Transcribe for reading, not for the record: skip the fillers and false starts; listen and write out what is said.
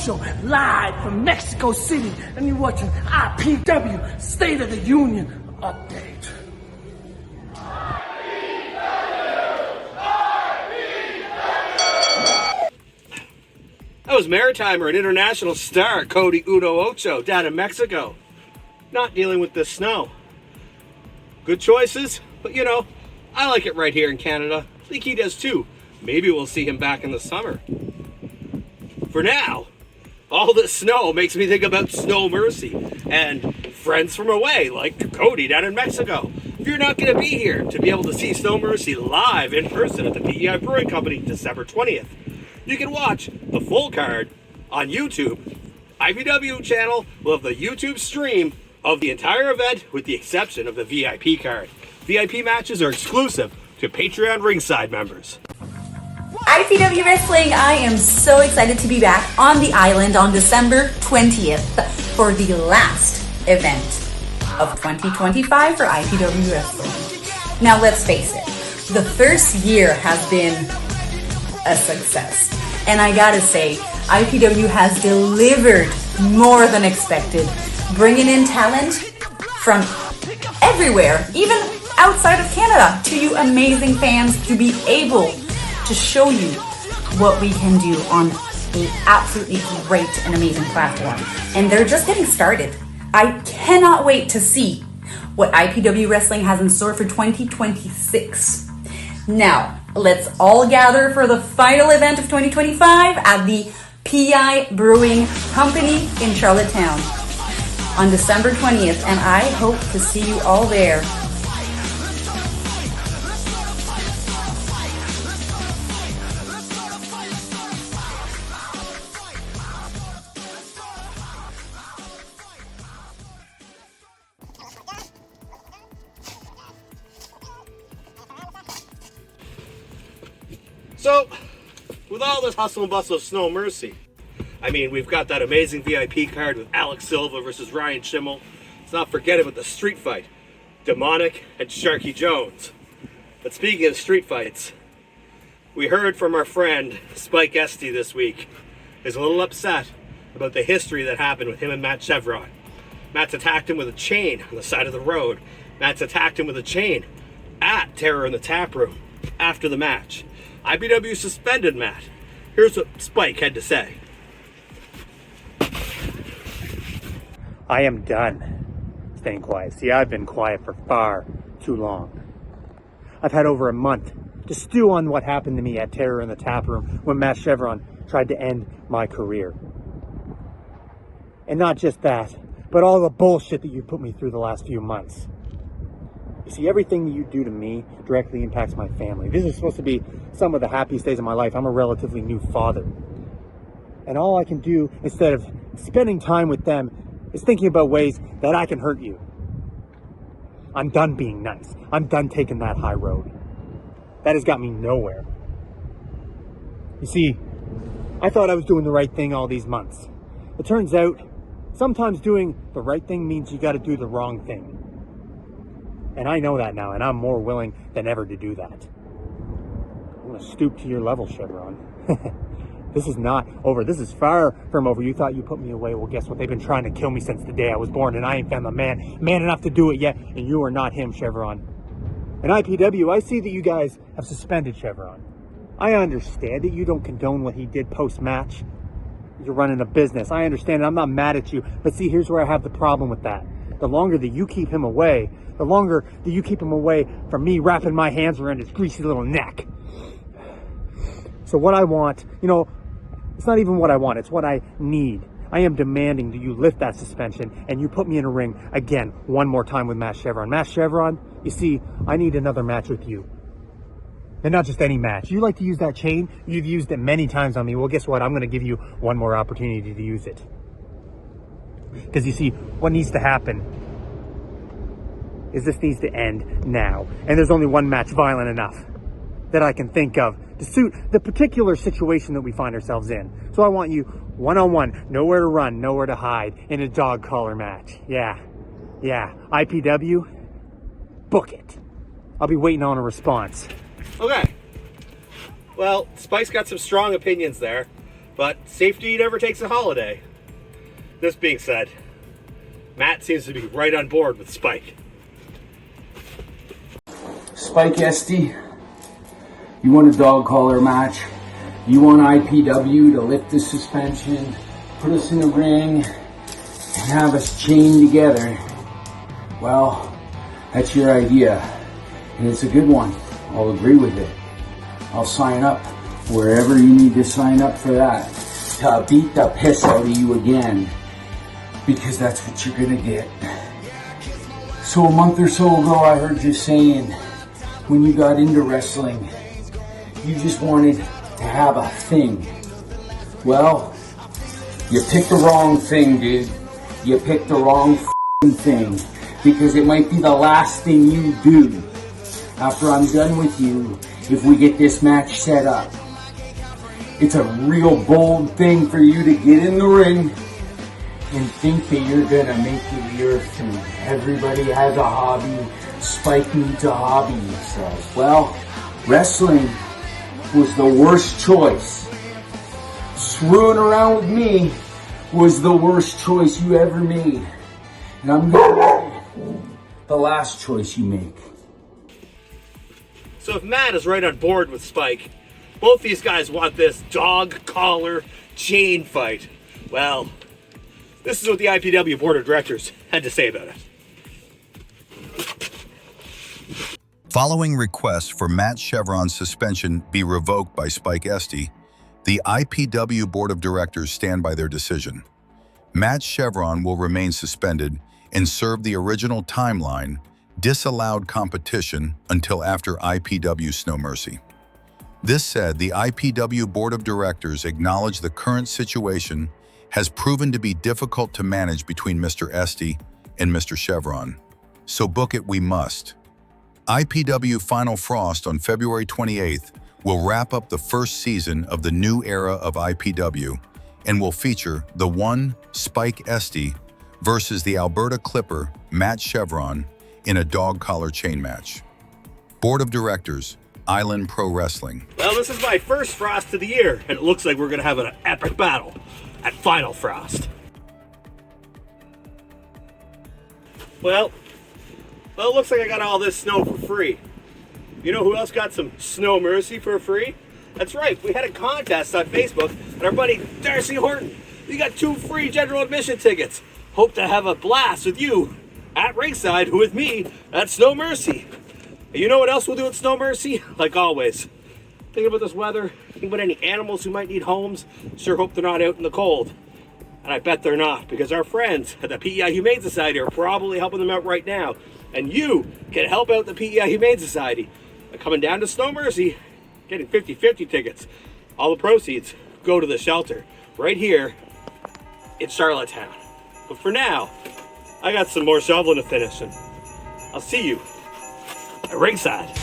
Ocho, live from Mexico City, and you're watching IPW State of the Union Update. That was maritimer and international star Cody Uno Ocho down in Mexico. Not dealing with the snow. Good choices, but you know, I like it right here in Canada. I think he does too. Maybe we'll see him back in the summer. For now, all this snow makes me think about Snow Mercy and friends from away, like Cody down in Mexico. If you're not going to be here to be able to see Snow Mercy live in person at the PEI Brewing Company December 20th, you can watch the full card on YouTube. IPW channel will have the YouTube stream of the entire event with the exception of the VIP card. VIP matches are exclusive to Patreon Ringside members. IPW Wrestling, I am so excited to be back on the island on December 20th for the last event of 2025 for IPW Wrestling. Now let's face it, the first year has been a success. And I gotta say, IPW has delivered more than expected, bringing in talent from everywhere, even outside of Canada, to you amazing fans to be able to show you what we can do on an absolutely great and amazing platform. And they're just getting started. I cannot wait to see what IPW Wrestling has in store for 2026. Now, let's all gather for the final event of 2025 at the PEI Brewing Company in Charlottetown on December 20th, and I hope to see you all there. So, with all this hustle and bustle of Snow Mercy, I mean, we've got that amazing VIP card with Alex Silva versus Ryan Schimmel. Let's not forget about the street fight, Demonik and Sharky Jones. But speaking of street fights, we heard from our friend Spike Estey this week. He's a little upset about the history that happened with him and Matt Chevron. Matt's attacked him with a chain on the side of the road. Matt's attacked him with a chain at Terror in the Tap Room after the match. IPW suspended Matt. Here's what Spike had to say. I am done staying quiet. See, I've been quiet for far too long. I've had over a month to stew on what happened to me at Terror in the Tap Room when Matt Chevron tried to end my career. And not just that, but all the bullshit that you put me through the last few months. You see, everything that you do to me directly impacts my family. This is supposed to be some of the happiest days of my life. I'm a relatively new father. And all I can do instead of spending time with them is thinking about ways that I can hurt you. I'm done being nice. I'm done taking that high road. That has got me nowhere. You see, I thought I was doing the right thing all these months. It turns out, sometimes doing the right thing means you got to do the wrong thing. And I know that now, and I'm more willing than ever to do that. I'm going to stoop to your level, Chevron. This is not over. This is far from over. You thought you put me away. Well, guess what? They've been trying to kill me since the day I was born, and I ain't found the man enough to do it yet, and you are not him, Chevron. And IPW, I see that you guys have suspended Chevron. I understand that you don't condone what he did post-match. You're running a business. I understand, and I'm not mad at you. But see, here's where I have the problem with that. The longer that you keep him away, the longer that you keep him away from me wrapping my hands around his greasy little neck. So what I want, it's not even what I want, it's what I need. I am demanding that you lift that suspension and you put me in a ring again, one more time with Matt Chevron. Matt Chevron, you see, I need another match with you. And not just any match. You like to use that chain, you've used it many times on me. Well, guess what? I'm going to give you one more opportunity to use it. Because you see, what needs to happen is this needs to end now. And there's only one match violent enough that I can think of to suit the particular situation that we find ourselves in. So I want you one-on-one, nowhere to run, nowhere to hide, in a dog collar match. Yeah. IPW, book it. I'll be waiting on a response. Okay. Well, Spike's got some strong opinions there. but safety never takes a holiday. This being said, Matt seems to be right on board with Spike. Spike Estey, you want a dog collar match? You want IPW to lift the suspension, put us in a ring, and have us chained together? Well, that's your idea, and it's a good one. I'll agree with it. I'll sign up wherever you need to sign up for that, to beat the piss out of you again, because that's what you're gonna get. So a month or so ago, I heard you saying, when you got into wrestling, you just wanted to have a thing. Well, you picked the wrong thing, dude. You picked the wrong thing, because it might be the last thing you do after I'm done with you if we get this match set up. It's a real bold thing for you to get in the ring and think that you're gonna make it your thing. Everybody has a hobby. Spike needs a hobby, he says. Well, wrestling was the worst choice. Screwing around with me was the worst choice you ever made. And I'm gonna be the last choice you make. So if Matt is right on board with Spike, both these guys want this dog collar chain fight. Well, this is what the IPW board of directors had to say about it. Following requests for Matt Chevron's suspension be revoked by Spike Estey, the IPW board of directors stand by their decision. Matt Chevron will remain suspended and serve the original timeline, disallowed competition until after IPW Snow Mercy. This said, the IPW board of directors acknowledge the current situation has proven to be difficult to manage between Mr. Estey and Mr. Chevron. So book it we must. IPW Final Frost on February 28th will wrap up the first season of the new era of IPW and will feature the one Spike Estey versus the Alberta Clipper Matt Chevron in a dog collar chain match. Board of Directors, Island Pro Wrestling. Well, this is my first Frost of the year, and it looks like we're gonna have an epic battle at Final Frost. Well, it looks like I got all this snow for free. You know who else got some Snow Mercy for free? That's right, we had a contest on Facebook, and our buddy Darcy Horton, he got 2 free general admission tickets. Hope to have a blast with you at ringside, with me at Snow Mercy. And you know what else we'll do at Snow Mercy? Like always, think about this weather, think about any animals who might need homes. Sure hope they're not out in the cold. And I bet they're not, because our friends at the PEI Humane Society are probably helping them out right now. And you can help out the PEI Humane Society by coming down to Snow Mercy, getting 50-50 tickets. All the proceeds go to the shelter right here in Charlottetown. But for now, I got some more shoveling to finish, and I'll see you at ringside.